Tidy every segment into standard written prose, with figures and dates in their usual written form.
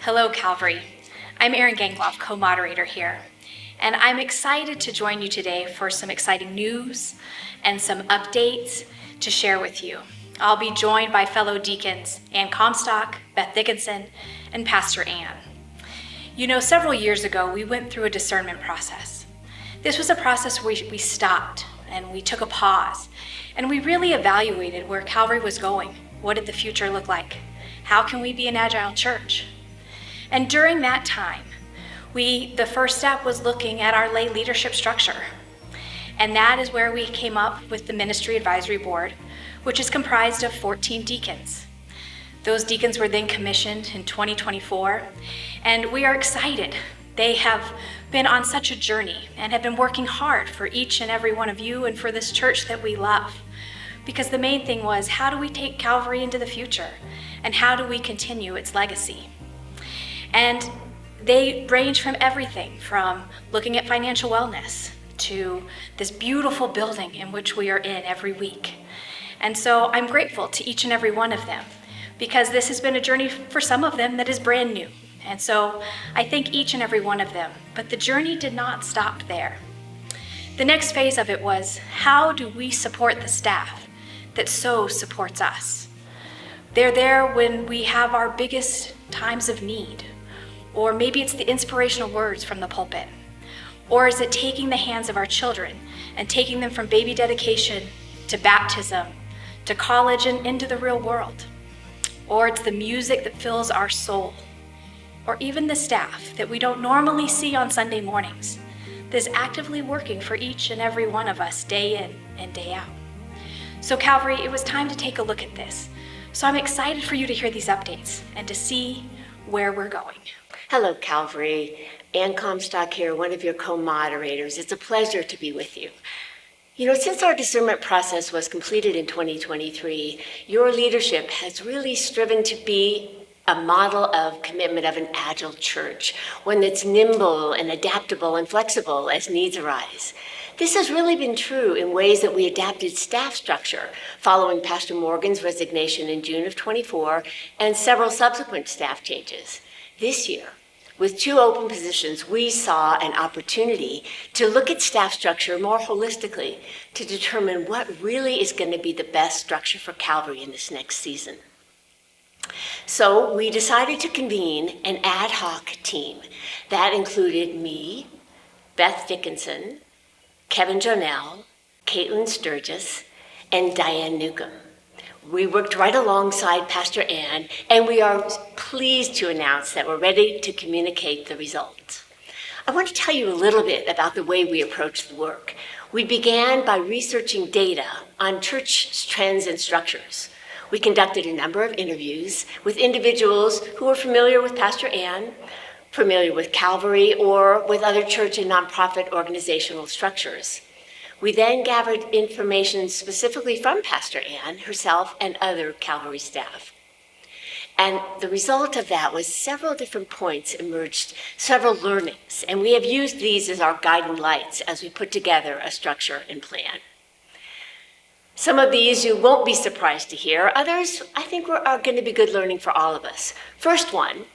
Hello, Calvary. I'm Erin Gangloff, co-moderator here, and I'm excited to join you today for some exciting news and some updates to share with you. I'll be joined by fellow deacons Ann Comstock, Beth Dickinson, and Pastor Ann. You know, several years ago, we went through a discernment process. This was a process where we stopped and we took a pause, and we really evaluated where Calvary was going. What did the future look like? How can we be an agile church? And during that time, the first step was looking at our lay leadership structure. And that is where we came up with the Ministry Advisory Board, which is comprised of 14 deacons. Those deacons were then commissioned in 2024, and we are excited. They have been on such a journey and have been working hard for each and every one of you and for this church that we love. Because the main thing was, how do we take Calvary into the future? And how do we continue its legacy? And they range from everything from looking at financial wellness to this beautiful building in which we are in every week. And so I'm grateful to each and every one of them because this has been a journey for some of them that is brand new. And so I thank each and every one of them, but the journey did not stop there. The next phase of it was, how do we support the staff that so supports us? They're there when we have our biggest times of need. Or maybe it's the inspirational words from the pulpit. Or is it taking the hands of our children and taking them from baby dedication to baptism, to college and into the real world? Or it's the music that fills our soul. Or even the staff that we don't normally see on Sunday mornings that is actively working for each and every one of us day in and day out. So Calvary, it was time to take a look at this. So I'm excited for you to hear these updates and to see where we're going. Hello, Calvary. Ann Comstock here, one of your co-moderators. It's a pleasure to be with you. You know, since our discernment process was completed in 2023, your leadership has really striven to be a model of commitment of an agile church, one that's nimble and adaptable and flexible as needs arise. This has really been true in ways that we adapted staff structure following Pastor Morgan's resignation in June of 24 and several subsequent staff changes. This year, with 2 open positions, we saw an opportunity to look at staff structure more holistically to determine what really is going to be the best structure for Calvary in this next season. So we decided to convene an ad hoc team that included me, Beth Dickinson, Kevin Jonell, Caitlin Sturgis, and Diane Newcomb. We worked right alongside Pastor Ann, and we are pleased to announce that we're ready to communicate the results. I want to tell you a little bit about the way we approached the work. We began by researching data on church trends and structures. We conducted a number of interviews with individuals who were familiar with Pastor Ann, familiar with Calvary, or with other church and nonprofit organizational structures. We then gathered information specifically from Pastor Ann herself and other Calvary staff. And the result of that was several different points emerged, several learnings, and we have used these as our guiding lights as we put together a structure and plan. Some of these you won't be surprised to hear. Others, I think, are going to be good learning for all of us. First one,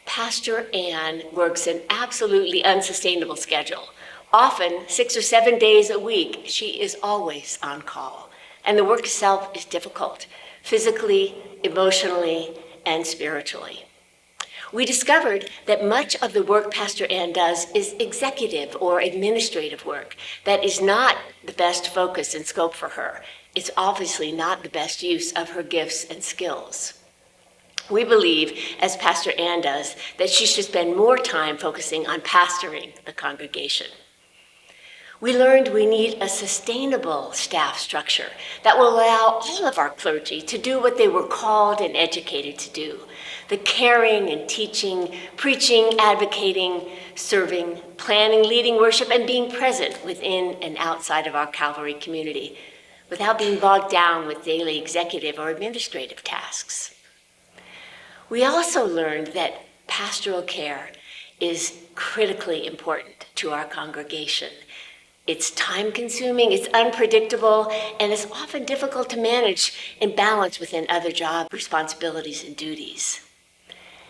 Pastor Ann works an absolutely unsustainable schedule. Often 6 or 7 days a week, she is always on call. And the work itself is difficult, physically, emotionally, and spiritually. We discovered that much of the work Pastor Ann does is executive or administrative work that is not the best focus and scope for her. It's obviously not the best use of her gifts and skills. We believe, as Pastor Ann does, that she should spend more time focusing on pastoring the congregation. We learned we need a sustainable staff structure that will allow all of our clergy to do what they were called and educated to do: the caring and teaching, preaching, advocating, serving, planning, leading worship, and being present within and outside of our Calvary community without being bogged down with daily executive or administrative tasks. We also learned that pastoral care is critically important to our congregation. It's time-consuming, it's unpredictable, and it's often difficult to manage and balance within other job responsibilities and duties.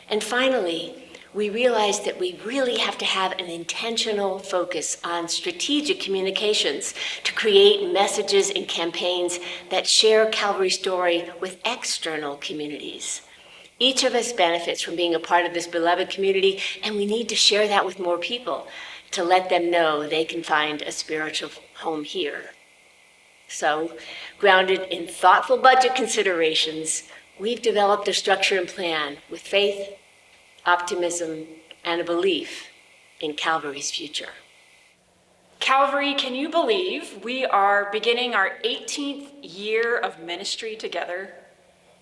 And finally, we realized that we really have to have an intentional focus on strategic communications to create messages and campaigns that share Calvary's story with external communities. Each of us benefits from being a part of this beloved community, and we need to share that with more people to let them know they can find a spiritual home here. So, grounded in thoughtful budget considerations, we've developed a structure and plan with faith, optimism, and a belief in Calvary's future. Calvary, can you believe we are beginning our 18th year of ministry together?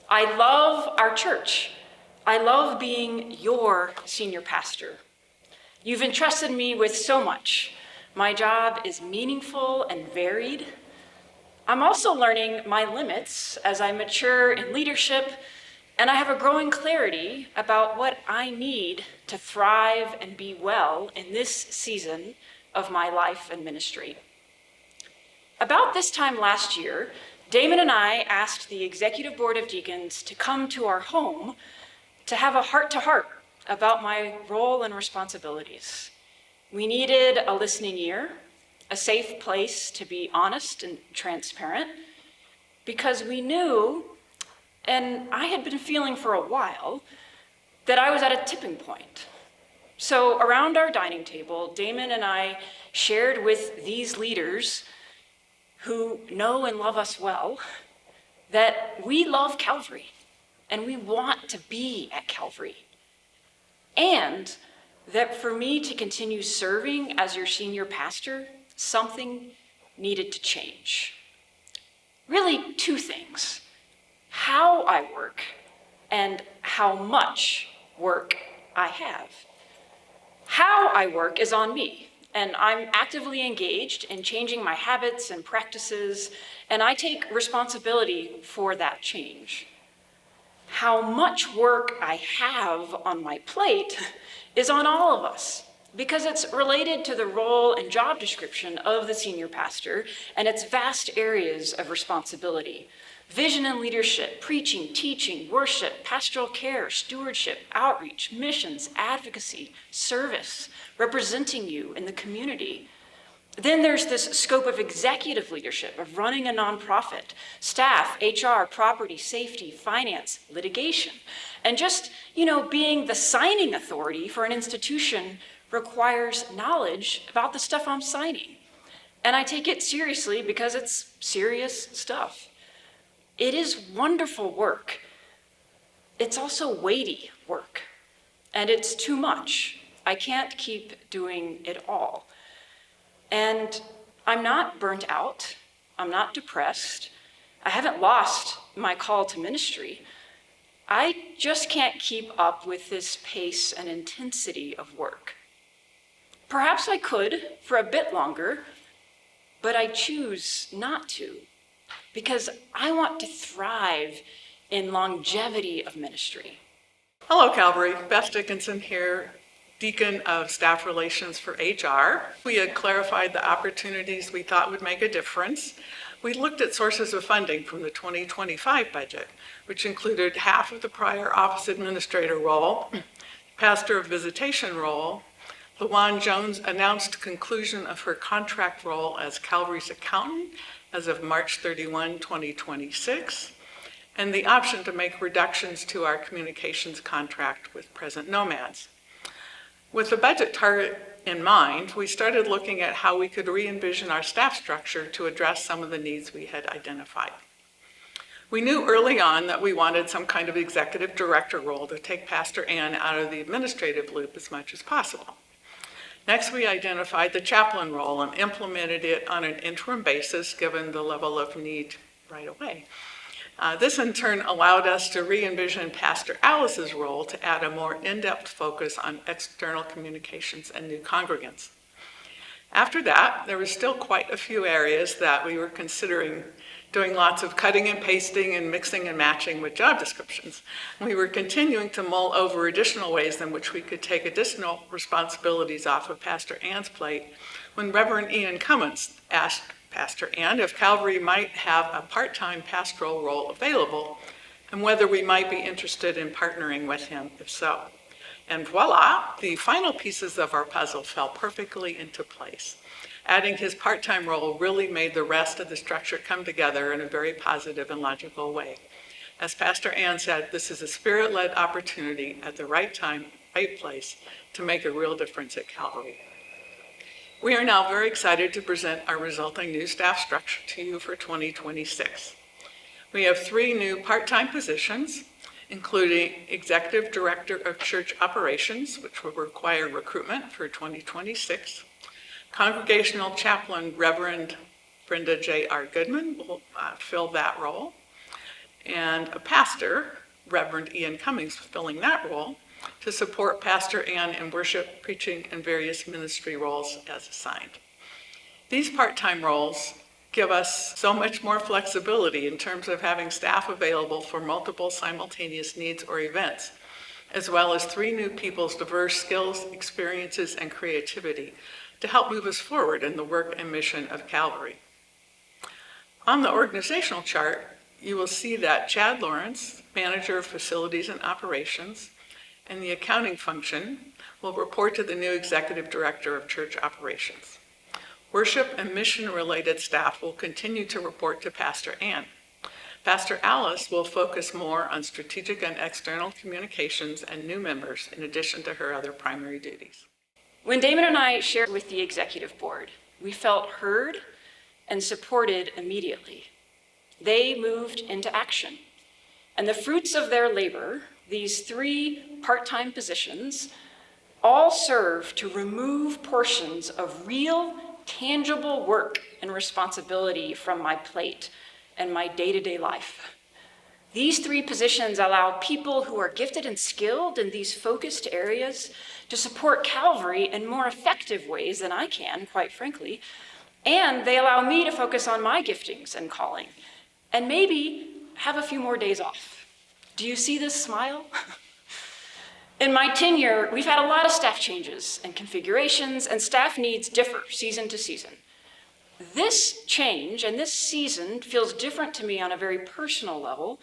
I love our church. I love being your senior pastor. You've entrusted me with so much. My job is meaningful and varied. I'm also learning my limits as I mature in leadership, and I have a growing clarity about what I need to thrive and be well in this season of my life and ministry. About this time last year, Damon and I asked the Executive Board of Deacons to come to our home to have a heart-to-heart about my role and responsibilities. We needed a listening ear, a safe place to be honest and transparent, because we knew, and I had been feeling for a while, that I was at a tipping point. So around our dining table, Damon and I shared with these leaders who know and love us well that we love Calvary and we want to be at Calvary. And that for me to continue serving as your senior pastor, something needed to change. Really, two things: how I work and how much work I have. How I work is on me, and I'm actively engaged in changing my habits and practices, and I take responsibility for that change. How much work I have on my plate is on all of us, because it's related to the role and job description of the senior pastor and its vast areas of responsibility: vision and leadership, preaching, teaching, worship, pastoral care, stewardship, outreach, missions, advocacy, service, representing you in the community. Then there's this scope of executive leadership, of running a nonprofit, staff, HR, property, safety, finance, litigation. And just, being the signing authority for an institution requires knowledge about the stuff I'm signing. And I take it seriously because it's serious stuff. It is wonderful work. It's also weighty work, and it's too much. I can't keep doing it all. And I'm not burnt out. I'm not depressed. I haven't lost my call to ministry. I just can't keep up with this pace and intensity of work. Perhaps I could for a bit longer, but I choose not to, because I want to thrive in longevity of ministry. Hello, Calvary. Beth Dickinson here, Deacon of Staff Relations for HR. We had clarified the opportunities we thought would make a difference. We looked at sources of funding from the 2025 budget, which included half of the prior office administrator role, pastor of visitation role. LaJuan Jones announced conclusion of her contract role as Calvary's accountant as of March 31, 2026, and the option to make reductions to our communications contract with present Nomads. With the budget target in mind, we started looking at how we could re-envision our staff structure to address some of the needs we had identified. We knew early on that we wanted some kind of executive director role to take Pastor Ann out of the administrative loop as much as possible. Next, we identified the chaplain role and implemented it on an interim basis given the level of need right away. This in turn allowed us to re-envision Pastor Alice's role to add a more in-depth focus on external communications and new congregants. After that, there was still quite a few areas that we were considering doing lots of cutting and pasting and mixing and matching with job descriptions. We were continuing to mull over additional ways in which we could take additional responsibilities off of Pastor Ann's plate when Reverend Ian Cummins asked Pastor Ann if Calvary might have a part-time pastoral role available and whether we might be interested in partnering with him if so. And voila, the final pieces of our puzzle fell perfectly into place. Adding his part-time role really made the rest of the structure come together in a very positive and logical way. As Pastor Ann said, this is a Spirit-led opportunity at the right time, right place to make a real difference at Calvary. We are now very excited to present our resulting new staff structure to you for 2026. We have 3 new part-time positions, including Executive Director of Church Operations, which will require recruitment for 2026. Congregational Chaplain Reverend Brenda J.R. Goodman will fill that role. And a pastor, Reverend Ian Cummings, filling that role to support Pastor Ann in worship, preaching, and various ministry roles as assigned. These part-time roles give us so much more flexibility in terms of having staff available for multiple simultaneous needs or events, as well as 3 new people's diverse skills, experiences, and creativity to help move us forward in the work and mission of Calvary. On the organizational chart, you will see that Chad Lawrence, Manager of Facilities and Operations, and the accounting function will report to the new Executive Director of Church Operations. Worship and mission-related staff will continue to report to Pastor Ann. Pastor Alice will focus more on strategic and external communications and new members in addition to her other primary duties. When Damon and I shared with the executive board, we felt heard and supported immediately. They moved into action. And the fruits of their labor, these 3 part-time positions, all serve to remove portions of real, tangible work and responsibility from my plate and my day-to-day life. These 3 positions allow people who are gifted and skilled in these focused areas to support Calvary in more effective ways than I can, quite frankly, and they allow me to focus on my giftings and calling, and maybe have a few more days off. Do you see this smile? In my tenure, we've had a lot of staff changes and configurations, and staff needs differ season to season. This change and this season feels different to me on a very personal level,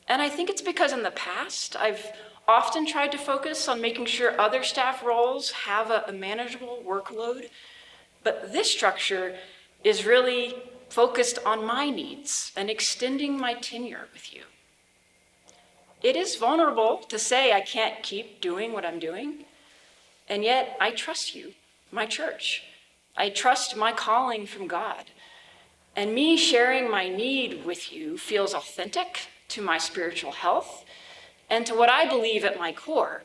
and I think it's because in the past, I've often tried to focus on making sure other staff roles have a manageable workload, but this structure is really focused on my needs and extending my tenure with you. It is vulnerable to say I can't keep doing what I'm doing, and yet I trust you, my church. I trust my calling from God, and me sharing my need with you feels authentic to my spiritual health and to what I believe at my core,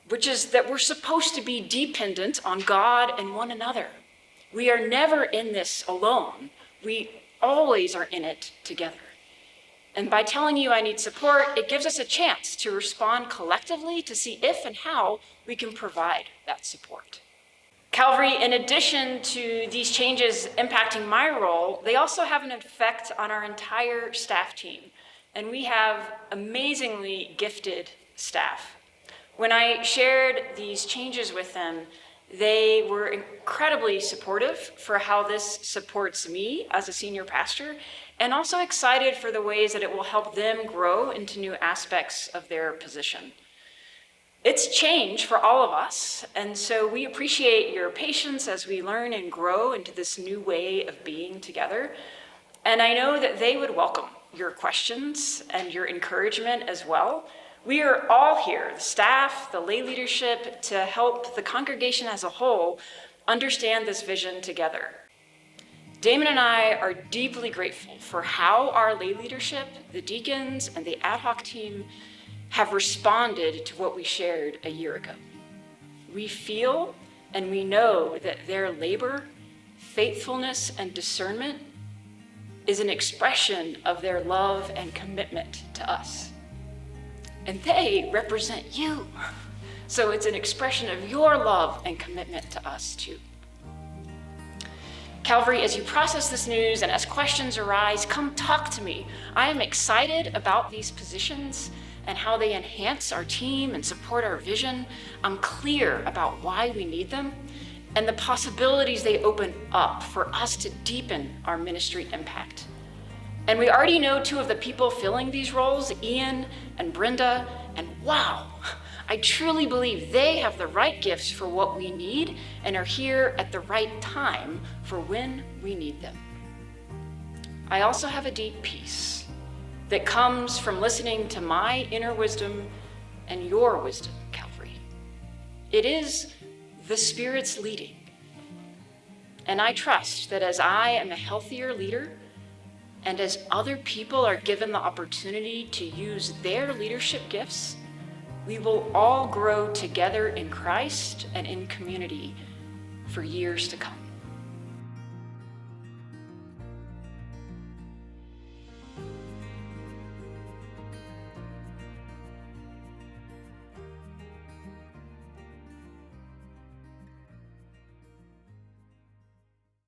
which is that we're supposed to be dependent on God and one another. We are never in this alone. We always are in it together. And by telling you I need support, it gives us a chance to respond collectively to see if and how we can provide that support. Calvary, in addition to these changes impacting my role, they also have an effect on our entire staff team. And we have amazingly gifted staff. When I shared these changes with them, they were incredibly supportive for how this supports me as a senior pastor, and also excited for the ways that it will help them grow into new aspects of their position. It's change for all of us, and so we appreciate your patience as we learn and grow into this new way of being together. And I know that they would welcome your questions and your encouragement as well. We are all here, the staff, the lay leadership, to help the congregation as a whole understand this vision together. Damon and I are deeply grateful for how our lay leadership, the deacons, and the ad hoc team have responded to what we shared a year ago. We feel and we know that their labor, faithfulness, and discernment is an expression of their love and commitment to us. And they represent you. So it's an expression of your love and commitment to us too. Calvary, as you process this news and as questions arise, come talk to me. I am excited about these positions and how they enhance our team and support our vision. I'm clear about why we need them and the possibilities they open up for us to deepen our ministry impact. And we already know 2 of the people filling these roles, Ian and Brenda, and wow, I truly believe they have the right gifts for what we need and are here at the right time for when we need them. I also have a deep peace that comes from listening to my inner wisdom and your wisdom, Calvary. It is the Spirit's leading. And I trust that as I am a healthier leader, and as other people are given the opportunity to use their leadership gifts, we will all grow together in Christ and in community for years to come.